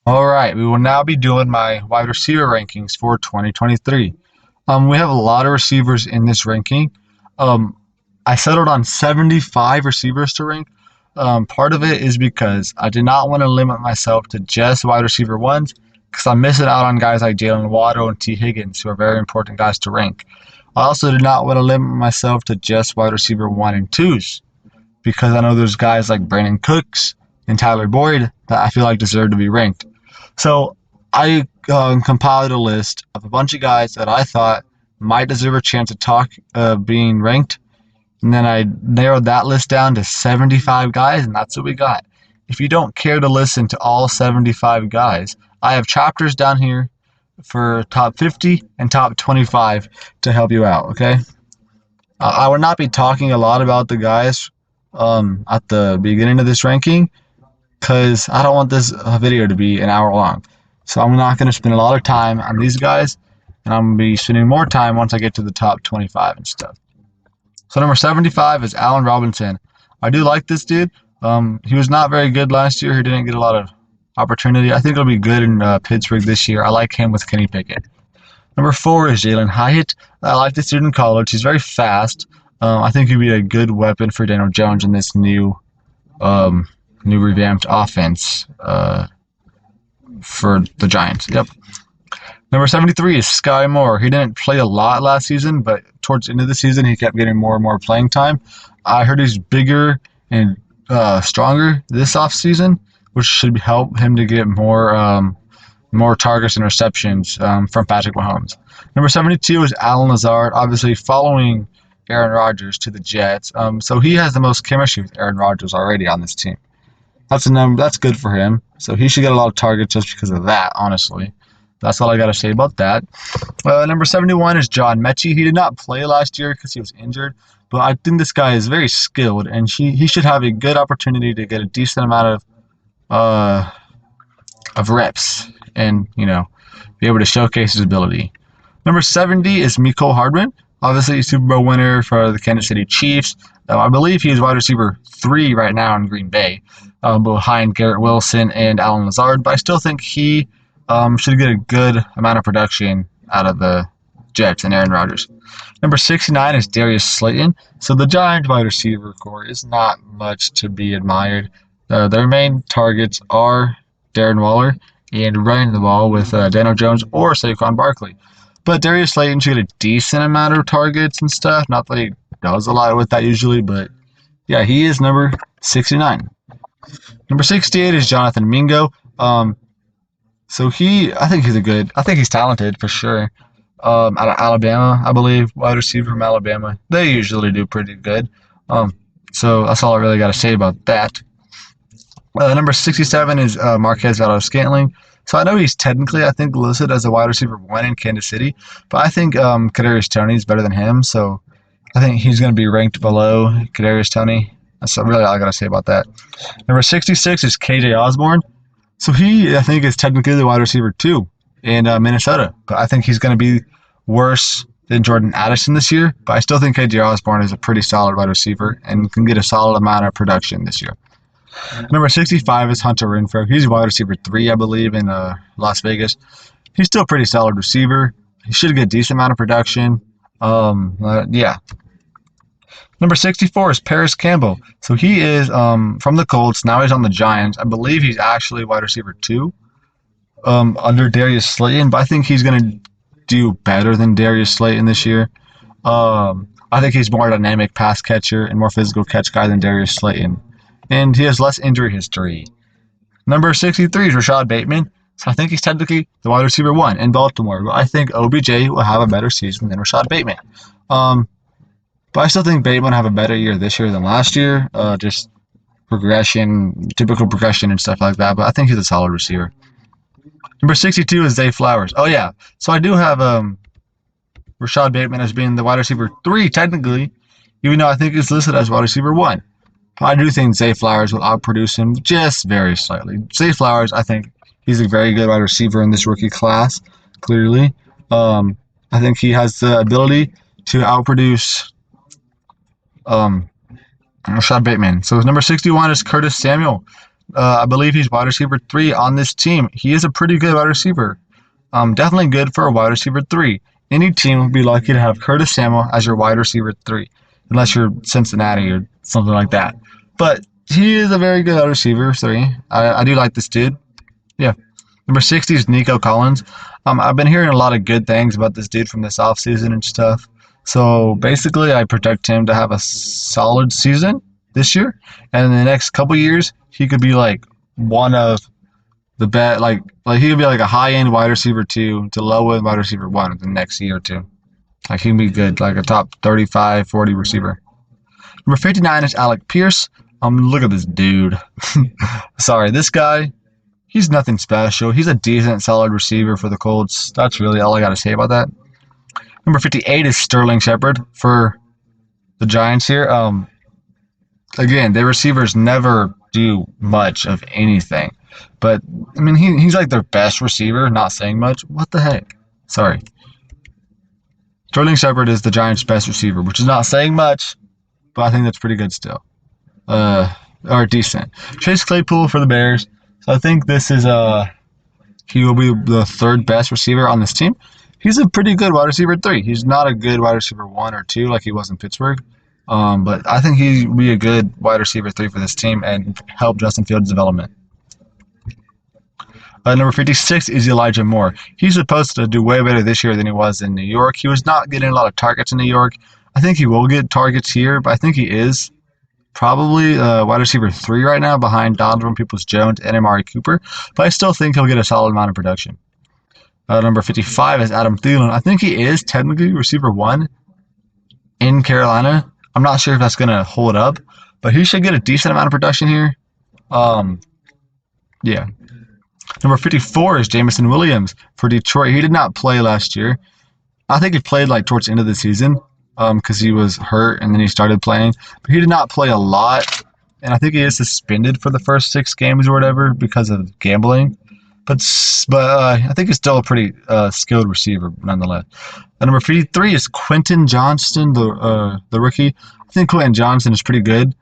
All right, we will now be doing my wide receiver rankings for 2023. We have a lot of receivers in this ranking. Um, I settled on 75 receivers to rank. Part of it is because I did not want to limit myself to just wide receiver ones because I'm missing out on guys like Jalen Waddle and T. Higgins, who are very important guys to rank. I also did not want to limit myself to just wide receiver one and twos because I know there's guys like Brandon Cooks and Tyler Boyd that I feel like deserve to be ranked. So I compiled a list of a bunch of guys that I thought might deserve a chance to talk being ranked, and then I narrowed that list down to 75 guys, and that's what we got. If you don't care to listen to all 75 guys, I have chapters down here for top 50 and top 25 to help you out, okay? I will not be talking a lot about the guys at the beginning of this ranking because I don't want this video to be an hour long. So I'm not going to spend a lot of time on these guys, and I'm going to be spending more time once I get to the top 25 and stuff. So number 75 is Allen Robinson. I do like this dude. He was not very good last year. He didn't get a lot of opportunity. I think he'll be good in Pittsburgh this year. I like him with Kenny Pickett. Number 4 is Jalen Hyatt. I like this dude in college. He's very fast. I think he'd be a good weapon for Daniel Jones in this new revamped offense for the Giants. Yep. Number 73 is Sky Moore. He didn't play a lot last season, but towards the end of the season, he kept getting more and more playing time. I heard he's bigger and stronger this offseason, which should help him to get more targets and receptions from Patrick Mahomes. Number 72 is Allen Lazard, obviously following Aaron Rodgers to the Jets. So he has the most chemistry with Aaron Rodgers already on this team. That's a number. That's good for him. So he should get a lot of targets just because of that, honestly. That's all I got to say about that. Number 71 is John Mechie. He did not play last year because he was injured, but I think this guy is very skilled, and he should have a good opportunity to get a decent amount of reps and, be able to showcase his ability. Number 70 is Mecole Hardman. Obviously, Super Bowl winner for the Kansas City Chiefs. I believe he is wide receiver 3 right now in Green Bay, behind Garrett Wilson and Allen Lazard, but I still think he should get a good amount of production out of the Jets and Aaron Rodgers. Number 69 is Darius Slayton. So the Giants wide receiver core is not much to be admired. Their main targets are Darren Waller and running the ball with Daniel Jones or Saquon Barkley. But Darius Slayton should get a decent amount of targets and stuff. Not that he does a lot with that usually, but yeah, he is number 69. Number 68 is Jonathan Mingo. So I think he's talented for sure. Out of Alabama, I believe, wide receiver from Alabama. They usually do pretty good. So that's all I really got to say about that. Number 67 is Marquez Valdes-Scantling. So I know he's technically, I think, listed as a wide receiver 1 in Kansas City, but I think Kadarius Toney is better than him. So I think he's going to be ranked below Kadarius Toney. That's really all I got to say about that. Number 66 is KJ Osborne. So he, I think, is technically the wide receiver 2 in Minnesota. But I think he's going to be worse than Jordan Addison this year. But I still think KJ Osborne is a pretty solid wide receiver and can get a solid amount of production this year. Number 65 is Hunter Renfrow. He's wide receiver 3, I believe, in Las Vegas. He's still a pretty solid receiver. He should get a decent amount of production. Yeah. Number 64 is Paris Campbell. So he is from the Colts. Now he's on the Giants. I believe he's actually wide receiver 2 under Darius Slayton, but I think he's going to do better than Darius Slayton this year. I think he's more dynamic pass catcher and more physical catch guy than Darius Slayton. And he has less injury history. Number 63 is Rashad Bateman. So I think he's technically the wide receiver 1 in Baltimore. But I think OBJ will have a better season than Rashad Bateman. But I still think Bateman will have a better year this year than last year. Just progression, typical progression and stuff like that. But I think he's a solid receiver. Number 62 is Zay Flowers. Oh, yeah. So I do have Rashad Bateman as being the wide receiver 3, technically, even though I think he's listed as wide receiver 1. But I do think Zay Flowers will outproduce him just very slightly. Zay Flowers, I think he's a very good wide receiver in this rookie class, clearly. I think he has the ability to outproduce Rashad Bateman. So number 61 is Curtis Samuel. I believe he's wide receiver 3 on this team. He is a pretty good wide receiver. Definitely good for a wide receiver 3. Any team would be lucky to have Curtis Samuel as your wide receiver 3, unless you're Cincinnati or something like that. But he is a very good wide receiver 3. I do like this dude. Yeah. Number 60 is Nico Collins. I've been hearing a lot of good things about this dude from this offseason and stuff. So basically, I project him to have a solid season this year, and in the next couple years, he could be like one of the best. Like he could be like a high end wide receiver 2 to low end wide receiver 1 in the next year or two. Like he can be good, like a top 35, 40 receiver. Number 59 is Alec Pierce. Look at this dude. Sorry, this guy. He's nothing special. He's a decent, solid receiver for the Colts. That's really all I got to say about that. Number 58 is Sterling Shepard for the Giants here. Again, their receivers never do much of anything. But, I mean, he's like their best receiver, not saying much. What the heck? Sorry. Sterling Shepard is the Giants' best receiver, which is not saying much, but I think that's pretty good still. Or decent. Chase Claypool for the Bears. So I think this is he will be the 3rd best receiver on this team. He's a pretty good wide receiver 3. He's not a good wide receiver 1 or 2 like he was in Pittsburgh. But I think he'll be a good wide receiver 3 for this team and help Justin Fields' development. Number 56 is Elijah Moore. He's supposed to do way better this year than he was in New York. He was not getting a lot of targets in New York. I think he will get targets here, but I think he is probably wide receiver 3 right now behind Donovan Peoples-Jones and Amari Cooper. But I still think he'll get a solid amount of production. Number 55 is Adam Thielen. I think he is technically receiver 1 in Carolina. I'm not sure if that's going to hold up, but he should get a decent amount of production here. Yeah. Number 54 is Jameson Williams for Detroit. He did not play last year. I think he played like towards the end of the season because he was hurt and then he started playing. But he did not play a lot, and I think he is suspended for the first 6 games or whatever because of gambling. But I think he's still a pretty skilled receiver nonetheless. Number 53 is Quentin Johnston, the rookie. I think Quentin Johnston is pretty good.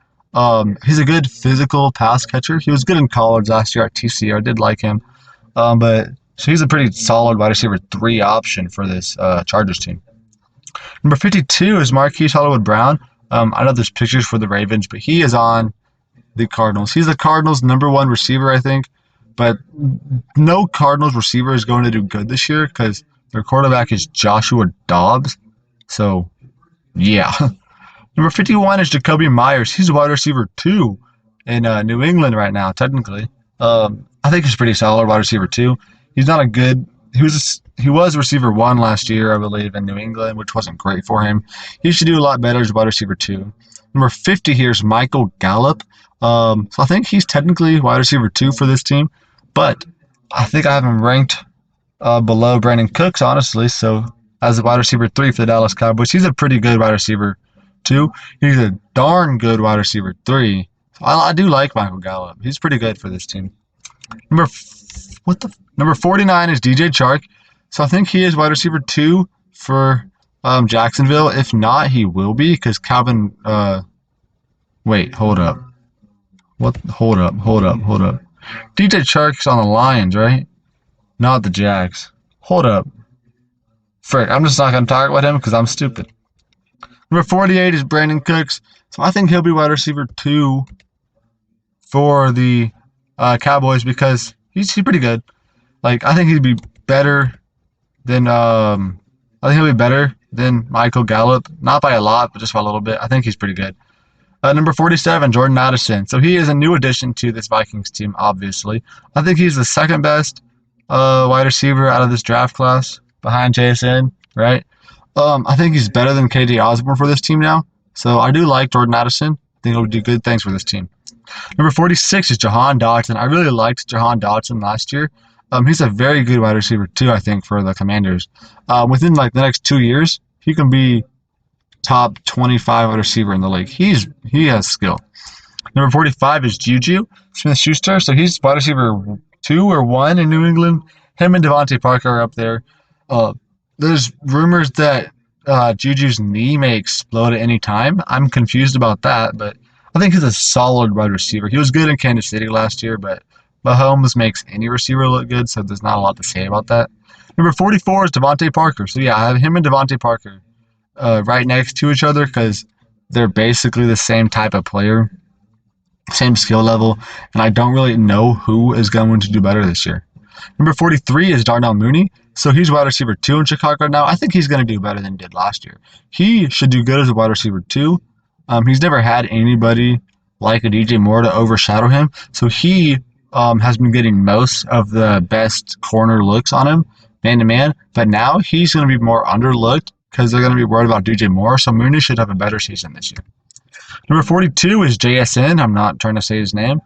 He's a good physical pass catcher. He was good in college last year at TCU. I did like him. So he's a pretty solid wide receiver 3 option for this Chargers team. Number 52 is Marquise Hollywood-Brown. I know there's pictures for the Ravens, but he is on the Cardinals. He's the Cardinals' number 1 receiver, I think. But no Cardinals receiver is going to do good this year because their quarterback is Joshua Dobbs. So, yeah. Number 51 is Jakobi Meyers. He's a wide receiver 2 in New England right now, technically. I think he's pretty solid wide receiver 2. He's not a good... He was receiver 1 last year, I believe, in New England, which wasn't great for him. He should do a lot better as wide receiver 2. Number 50 here is Michael Gallup. So I think he's technically wide receiver 2 for this team. But I think I have him ranked below Brandon Cooks, honestly. So as a wide receiver 3 for the Dallas Cowboys, he's a pretty good wide receiver 2. He's a darn good wide receiver 3. So I do like Michael Gallup. He's pretty good for this team. Number 49 is DJ Chark. So I think he is wide receiver 2 for Jacksonville. If not, he will be because Calvin. Wait, hold up. What? Hold up. DJ Chark's on the Lions, right? Not the Jags. Hold up. Frick, I'm just not going to talk about him because I'm stupid. Number 48 is Brandon Cooks. So I think he'll be wide receiver 2 for the Cowboys because he's pretty good. Like, I think he'd be better than Michael Gallup. Not by a lot, but just by a little bit. I think he's pretty good. Number 47, Jordan Addison. So he is a new addition to this Vikings team, obviously. I think he's the 2nd best wide receiver out of this draft class behind JSN, right? I think he's better than KJ Osborne for this team now. So I do like Jordan Addison. I think he'll do good things for this team. Number 46 is Jahan Dotson. I really liked Jahan Dotson last year. He's a very good wide receiver too, I think, for the Commanders. Within like the next 2 years, he can be top 25 wide receiver in the league. He has skill. Number 45 is Juju Smith-Schuster. So he's wide receiver 2 or 1 in New England. Him and Devontae Parker are up there. There's rumors that Juju's knee may explode at any time. I'm confused about that, but I think he's a solid wide receiver. He was good in Kansas City last year, but Mahomes makes any receiver look good, so there's not a lot to say about that. Number 44 is Devontae Parker. So yeah, I have him and Devontae Parker right next to each other because they're basically the same type of player, same skill level, and I don't really know who is going to do better this year. Number 43 is Darnell Mooney. So he's wide receiver 2 in Chicago now. I think he's going to do better than he did last year. He should do good as a wide receiver 2. He's never had anybody like a DJ Moore to overshadow him. So he has been getting most of the best corner looks on him, man to man. But now he's going to be more underlooked because they're going to be worried about DJ Moore. So Mooney should have a better season this year. Number 42 is JSN. I'm not trying to say his name.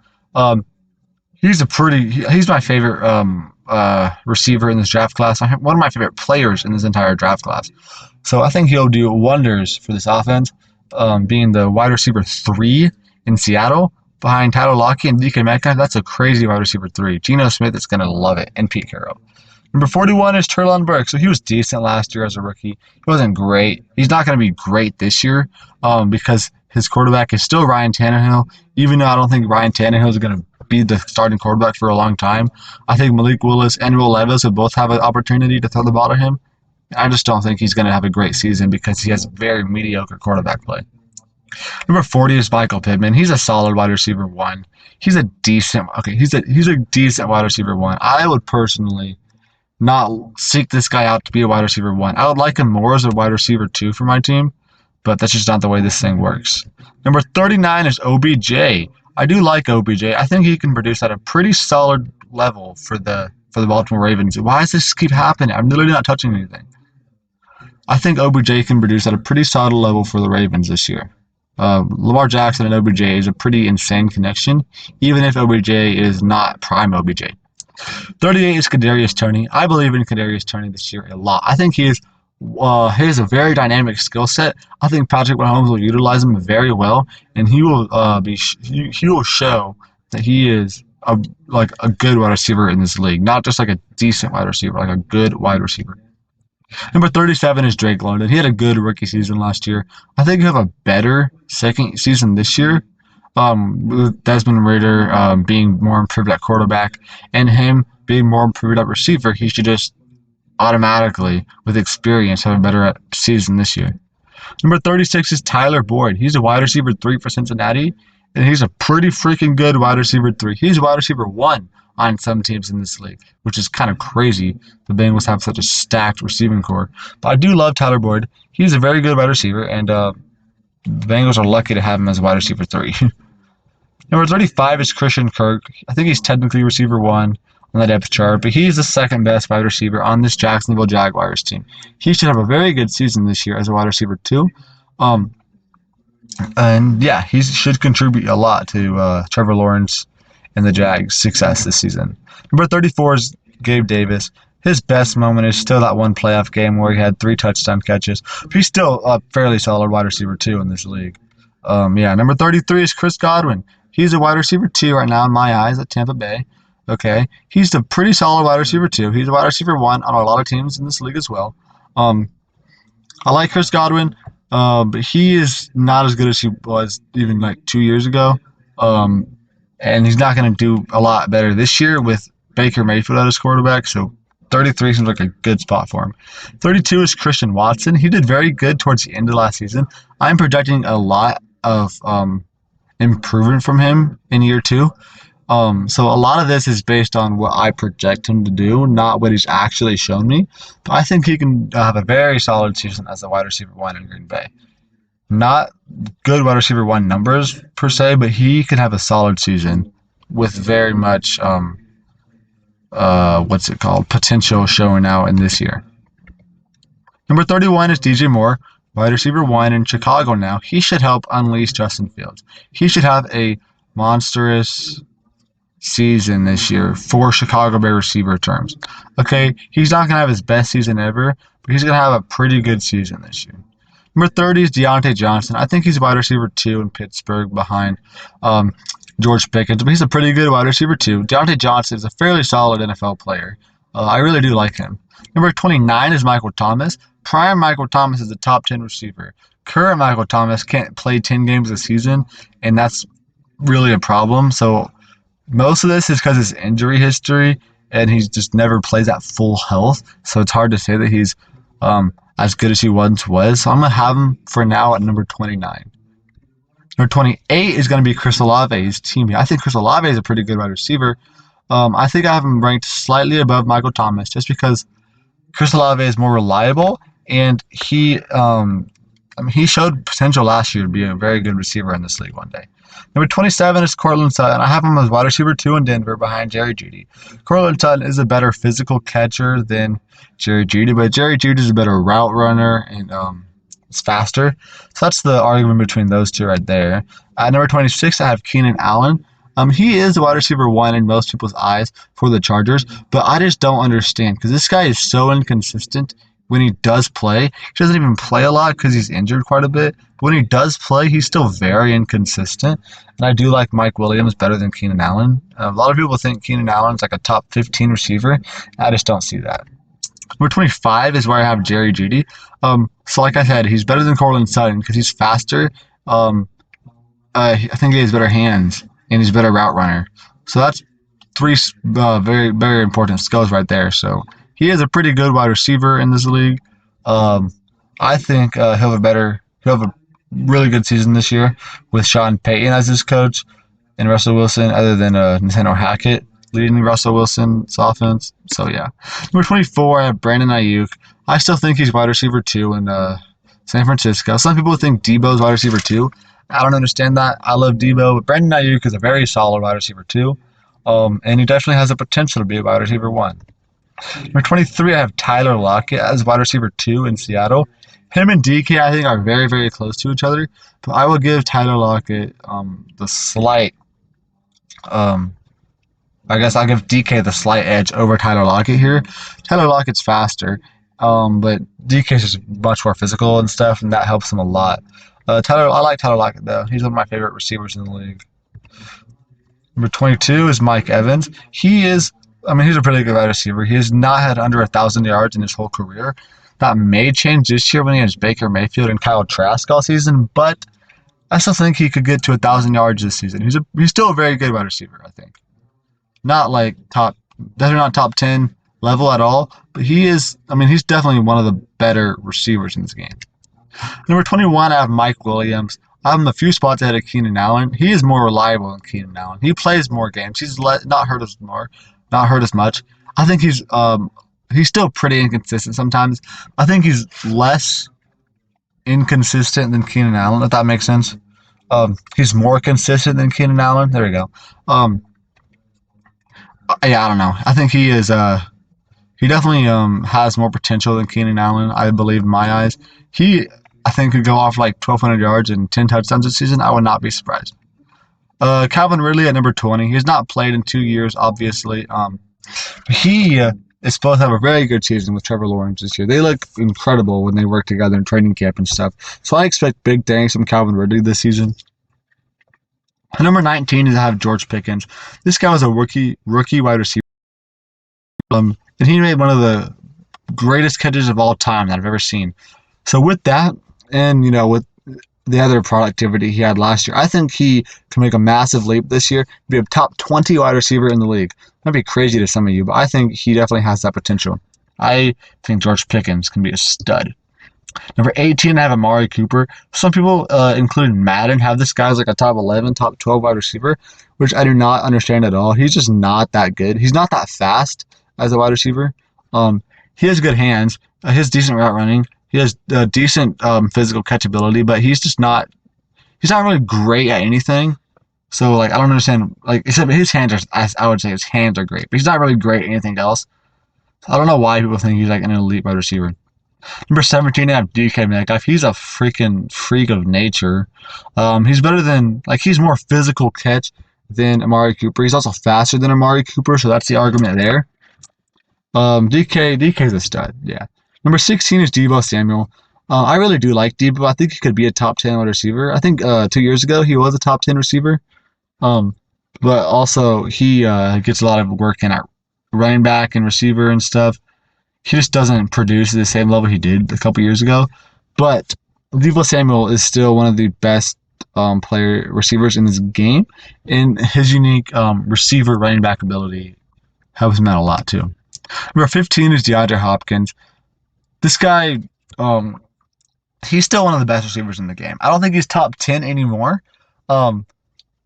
He's my favorite receiver in this draft class. One of my favorite players in this entire draft class. So I think he'll do wonders for this offense, being the wide receiver 3 in Seattle behind Tyler Lockett and DK Metcalf. That's a crazy wide receiver 3. Geno Smith is going to love it, and Pete Carroll. Number 41 is Treylon Burks. So he was decent last year as a rookie. He wasn't great. He's not going to be great this year because his quarterback is still Ryan Tannehill, even though I don't think Ryan Tannehill is going to be the starting quarterback for a long time. I think Malik Willis and Will Levis will both have an opportunity to throw the ball to him. I just don't think he's going to have a great season because he has very mediocre quarterback play. Number 40 is Michael Pittman. He's a solid wide receiver 1. He's a decent wide receiver 1. I would personally not seek this guy out to be a wide receiver 1. I would like him more as a wide receiver 2 for my team, but that's just not the way this thing works. Number 39 is OBJ. I do like OBJ. I think he can produce at a pretty solid level for the Baltimore Ravens. Why does this keep happening? I'm literally not touching anything. I think OBJ can produce at a pretty solid level for the Ravens this year. Lamar Jackson and OBJ is a pretty insane connection, even if OBJ is not prime OBJ. 38 is Kadarius Toney. I believe in Kadarius Toney this year a lot. I think he has a very dynamic skill set. I think Patrick Mahomes will utilize him very well, and he will show that he is a good wide receiver in this league, not just like a decent wide receiver, like a good wide receiver. Number 37 is Drake London. He had a good rookie season last year. I think he'll have a better second season this year. With Desmond Ridder being more improved at quarterback and him being more improved at receiver, he should just automatically, with experience, have a better season this year. Number 36 is Tyler Boyd. He's a wide receiver 3 for Cincinnati, and he's a pretty freaking good wide receiver 3. He's a wide receiver 1 on some teams in this league, which is kind of crazy. The Bengals have such a stacked receiving core. But I do love Tyler Boyd. He's a very good wide receiver, and the Bengals are lucky to have him as a wide receiver 3. Number 35 is Christian Kirk. I think he's technically receiver 1 on the depth chart, but he's the second best wide receiver on this Jacksonville Jaguars team. He should have a very good season this year as a wide receiver 2. And yeah, he should contribute a lot to Trevor Lawrence and the Jags' success this season. Number 34 is Gabe Davis. His best moment is still that one playoff game where he had 3 touchdown catches. But he's still a fairly solid wide receiver 2 in this league. Number 33 is Chris Godwin. He's a wide receiver 2 right now in my eyes at Tampa Bay. Okay, he's a pretty solid wide receiver 2. He's a wide receiver 1 on a lot of teams in this league as well. I like Chris Godwin, but he is not as good as he was even like 2 years ago. And he's not going to do a lot better this year with Baker Mayfield as quarterback. So 33 seems like a good spot for him. 32 is Christian Watson. He did very good towards the end of last season. I'm projecting a lot of improvement from him in year 2. So a lot of this is based on what I project him to do, not what he's actually shown me. But I think he can have a very solid season as a wide receiver 1 in Green Bay. Not good wide receiver 1 numbers per se, but he can have a solid season with very much potential showing out in this year. Number 31 is DJ Moore, wide receiver 1 in Chicago now. He should help unleash Justin Fields. He should have a monstrous season this year for Chicago Bear receiver terms. Okay, he's not going to have his best season ever, but he's going to have a pretty good season this year. Number 30 is Deontay Johnson. I think he's wide receiver 2 in Pittsburgh behind George Pickens, but he's a pretty good wide receiver 2. Deontay Johnson is a fairly solid NFL player. I really do like him. Number 29 is Michael Thomas. Prime Michael Thomas is a top 10 receiver. Current Michael Thomas can't play 10 games a season, and that's really a problem. So most of this is because his injury history, and he's just never plays at full health. So it's hard to say that he's as good as he once was. So I'm going to have him for now at number 29. Number 28 is going to be Chris Olave, his teammate. I think Chris Olave is a pretty good wide receiver. I think I have him ranked slightly above Michael Thomas just because Chris Olave is more reliable, and he showed potential last year to be a very good receiver in this league one day. Number 27 is Courtland Sutton. I have him as wide receiver 2 in Denver behind Jerry Jeudy. Courtland Sutton is a better physical catcher than Jerry Jeudy, but Jerry Jeudy is a better route runner and it's faster. So that's the argument between those two right there. At number 26, I have Keenan Allen. He is the wide receiver 1 in most people's eyes for the Chargers, but I just don't understand because this guy is so inconsistent. When he does play, he doesn't even play a lot because he's injured quite a bit. But when he does play, he's still very inconsistent. And I do like Mike Williams better than Keenan Allen. A lot of people think Keenan Allen's like a top 15 receiver. I just don't see that. Number 25 is where I have Jerry Jeudy. So like I said, he's better than Courtland Sutton because he's faster. I think he has better hands and he's a better route runner. So that's three very, very important skills right there. So he is a pretty good wide receiver in this league. I think he'll have a really good season this year with Sean Payton as his coach and Russell Wilson, other than Nathaniel Hackett leading Russell Wilson's offense. So yeah. Number 24, I have Brandon Ayuk. I still think he's wide receiver 2 in San Francisco. Some people think Debo's wide receiver 2. I don't understand that. I love Debo, but Brandon Ayuk is a very solid wide receiver 2. And he definitely has the potential to be a wide receiver 1. Number 23, I have Tyler Lockett as wide receiver 2 in Seattle. Him and DK, I think, are very, very close to each other. But I will give Tyler Lockett the slight, I guess I'll give DK the slight edge over Tyler Lockett here. Tyler Lockett's faster, but DK is just much more physical and stuff, and that helps him a lot. I like Tyler Lockett, though. He's one of my favorite receivers in the league. Number 22 is Mike Evans. He's a pretty good wide receiver. He has not had under 1,000 yards in his whole career. That may change this year when he has Baker Mayfield and Kyle Trask all season, but I still think he could get to 1,000 yards this season. He's still a very good wide receiver, I think. Definitely not top 10 level at all, but he's definitely one of the better receivers in this game. Number 21, I have Mike Williams. I have him a few spots ahead of Keenan Allen. He is more reliable than Keenan Allen. He plays more games. He's not hurt as much. I think he's still pretty inconsistent sometimes. I think he's less inconsistent than Keenan Allen, if that makes sense. He's more consistent than Keenan Allen. There we go. Yeah, I don't know. I think he is. He definitely has more potential than Keenan Allen, I believe, in my eyes. I think, could go off like 1,200 yards and 10 touchdowns this season. I would not be surprised. Calvin Ridley at number 20. He has not played in 2 years, obviously. He is supposed to have a very good season with Trevor Lawrence this year. They look incredible when they work together in training camp and stuff. So I expect big things from Calvin Ridley this season. Number 19 is I have George Pickens. This guy was a rookie wide receiver. And he made one of the greatest catches of all time that I've ever seen. So with that, and with the other productivity he had last year, I think he can make a massive leap this year, be a top 20 wide receiver in the league. That'd be crazy to some of you, but I think he definitely has that potential. I think George Pickens can be a stud. Number 18, I have Amari Cooper. Some people, including Madden, have this guy as like a top 11, top 12 wide receiver, which I do not understand at all. He's just not that good. He's not that fast as a wide receiver. He has good hands. He has decent route running. He has decent physical catchability, but he's not really great at anything. So, I don't understand, except his hands I would say his hands are great, but he's not really great at anything else. So I don't know why people think he's like an elite wide receiver. Number 17, I have DK Metcalf. He's a freaking freak of nature. He's better than, he's more physical catch than Amari Cooper. He's also faster than Amari Cooper, so that's the argument there. DK's a stud, yeah. Number 16 is Deebo Samuel. I really do like Deebo. I think he could be a top 10 wide receiver. I think 2 years ago he was a top 10 receiver. But also he gets a lot of work in at running back and receiver and stuff. He just doesn't produce at the same level he did a couple years ago. But Deebo Samuel is still one of the best receivers in this game, and his unique receiver running back ability helps him out a lot too. Number 15 is DeAndre Hopkins. This guy, um, he's still one of the best receivers in the game. I don't think he's top 10 anymore. Um,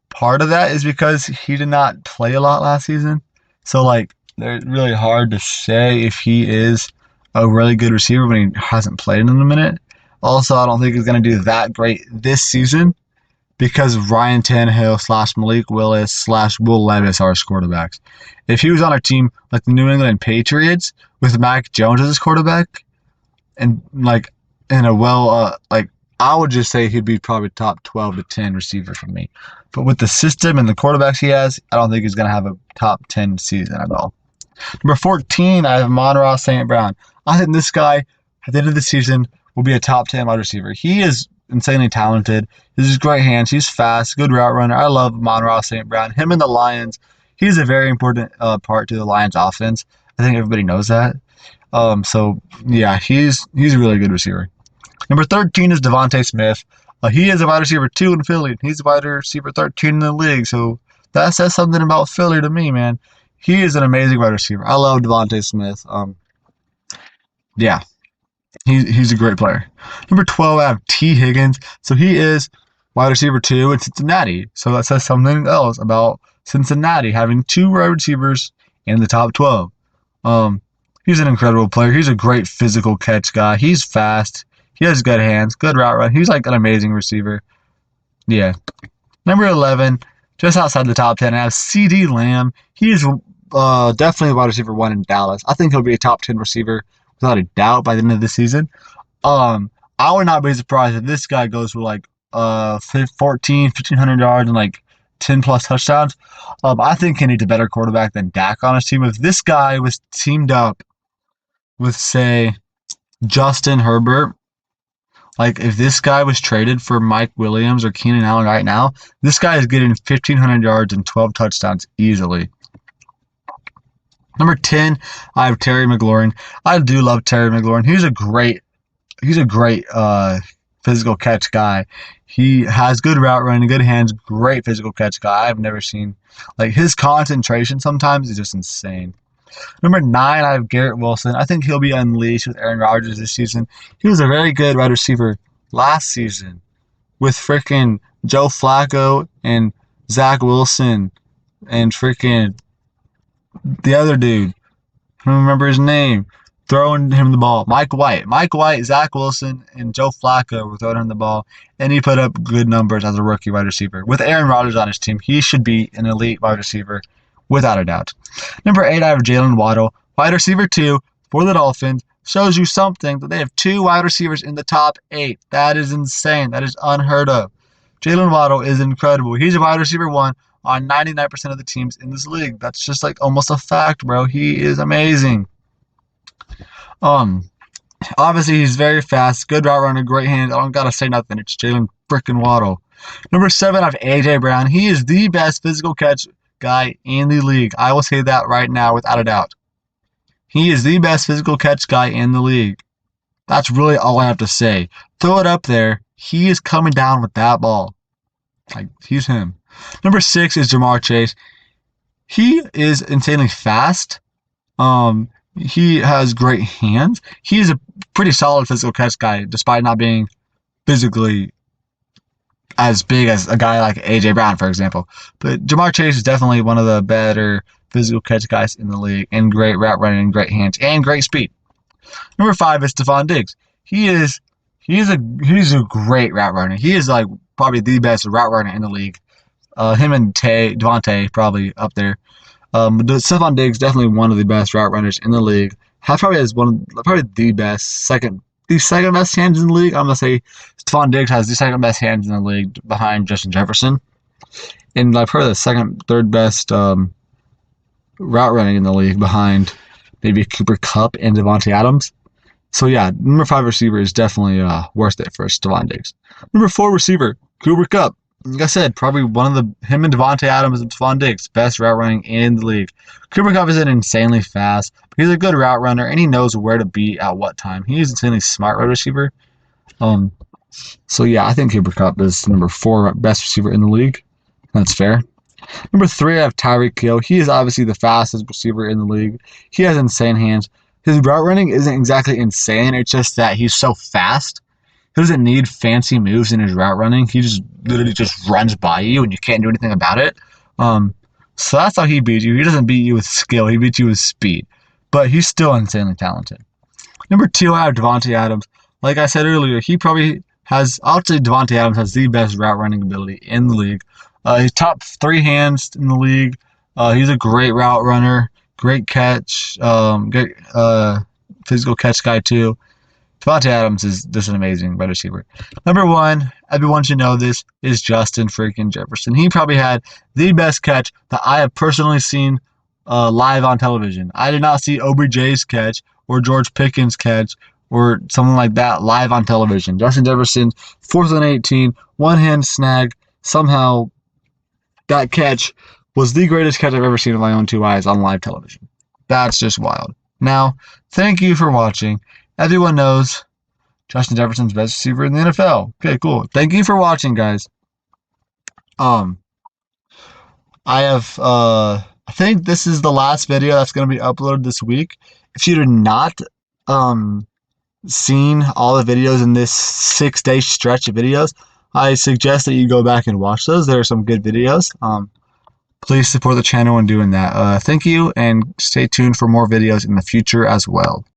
Part of that is because he did not play a lot last season. So, like, they're really hard to say if he is a really good receiver when he hasn't played in a minute. Also, I don't think he's going to do that great this season because Ryan Tannehill / Malik Willis / Will Levis are his quarterbacks. If he was on a team like the New England Patriots with Mac Jones as his quarterback, and like in a I would just say he'd be probably top 12 to 10 receiver for me. But with the system and the quarterbacks he has, I don't think he's going to have a top 10 season at all. Number 14, I have Amon-Ra St. Brown. I think this guy, at the end of the season, will be a top 10 wide receiver. He is insanely talented. He has great hands. He's fast, good route runner. I love Amon-Ra St. Brown. Him and the Lions, he's a very important part to the Lions offense. I think everybody knows that. So yeah, he's a really good receiver. Number 13 is Devontae Smith. He is a wide receiver 2 in Philly. He's a wide receiver 13 in the league. So that says something about Philly to me, man. He is an amazing wide receiver. I love Devontae Smith. Yeah, he's a great player. Number 12, I have T. Higgins. So he is wide receiver 2 in Cincinnati. So that says something else about Cincinnati having 2 wide receivers in the top 12. He's an incredible player. He's a great physical catch guy. He's fast. He has good hands, good route run. He's like an amazing receiver. Yeah. Number 11, just outside the top 10, I have CeeDee Lamb. He is definitely wide receiver 1 in Dallas. I think he'll be a top 10 receiver without a doubt by the end of the season. I would not be surprised if this guy goes for like 1,500 yards and like 10 plus touchdowns. I think he needs a better quarterback than Dak on his team. If this guy was teamed up with, say, Justin Herbert, like if this guy was traded for Mike Williams or Keenan Allen right now, this guy is getting 1,500 yards and 12 touchdowns easily. Number 10, I have Terry McLaurin. I do love Terry McLaurin. He's a great physical catch guy. He has good route running, good hands, great physical catch guy. I've never seen like his concentration sometimes is just insane. Number 9, I have Garrett Wilson. I think he'll be unleashed with Aaron Rodgers this season. He was a very good wide receiver last season with freaking Joe Flacco and Zach Wilson and freaking the other dude. I don't remember his name. Throwing him the ball. Mike White, Zach Wilson, and Joe Flacco were throwing him the ball, and he put up good numbers as a rookie wide receiver. With Aaron Rodgers on his team, he should be an elite wide receiver without a doubt. Number 8, I have Jalen Waddle, wide receiver 2 for the Dolphins. Shows you something that they have 2 wide receivers in the top 8. That is insane. That is unheard of. Jalen Waddle is incredible. He's a wide receiver 1 on 99% of the teams in this league. That's just like almost a fact, bro. He is amazing. Obviously he's very fast, good route runner, great hands. I don't gotta say nothing. It's Jalen frickin' Waddle. Number 7, I have AJ Brown. He is the best physical catch guy in the league. I will say that right now without a doubt. He is the best physical catch guy in the league. That's really all I have to say. Throw it up there. He is coming down with that ball. Like, he's him. Number 6 is Ja'Marr Chase. He is insanely fast. He has great hands. He is a pretty solid physical catch guy, despite not being physically as big as a guy like AJ Brown, for example. But Ja'Marr Chase is definitely one of the better physical catch guys in the league, and great route running, great hands, and great speed. Number 5 is Stefon Diggs. He's a great route runner. He is like probably the best route runner in the league. Him and Devontae probably up there. But Stefon Diggs definitely one of the best route runners in the league. Probably the second best hands in the league. I'm gonna say Stefon Diggs has the second best hands in the league behind Justin Jefferson, and like probably the third best route running in the league behind maybe Cooper Kupp and Devontae Adams. So yeah, number 5 receiver is definitely worth it for Stefon Diggs. Number 4 receiver, Cooper Kupp. Like I said, probably him and Devontae Adams and Stefon Diggs, best route running in the league. Cooper Kupp isn't insanely fast, but he's a good route runner, and he knows where to be at what time. He's an insanely smart wide receiver. So yeah, I think Cooper Kupp is number 4 best receiver in the league. That's fair. Number 3, I have Tyreek Hill. He is obviously the fastest receiver in the league. He has insane hands. His route running isn't exactly insane. It's just that he's so fast. He doesn't need fancy moves in his route running. He just literally just runs by you and you can't do anything about it. So that's how he beats you. He doesn't beat you with skill. He beats you with speed. But he's still insanely talented. Number 2, I have Davante Adams. Like I said earlier, he probably has, I'll say Davante Adams has the best route running ability in the league. He's top 3 hands in the league. He's a great route runner, great catch, great physical catch guy too. Davante Adams is just an amazing wide receiver. Number 1, everyone should know this, is Justin freaking Jefferson. He probably had the best catch that I have personally seen live on television. I did not see OBJ's catch or George Pickens' catch or something like that live on television. Justin Jefferson, 4th and 18, one-hand snag. Somehow that catch was the greatest catch I've ever seen with my own 2 eyes on live television. That's just wild. Now, thank you for watching. Everyone knows Justin Jefferson's best receiver in the NFL. Okay, cool. Thank you for watching, guys. I think this is the last video that's going to be uploaded this week. If you did not seen all the videos in this 6-day stretch of videos, I suggest that you go back and watch those. There are some good videos. Please support the channel in doing that. Thank you, and stay tuned for more videos in the future as well.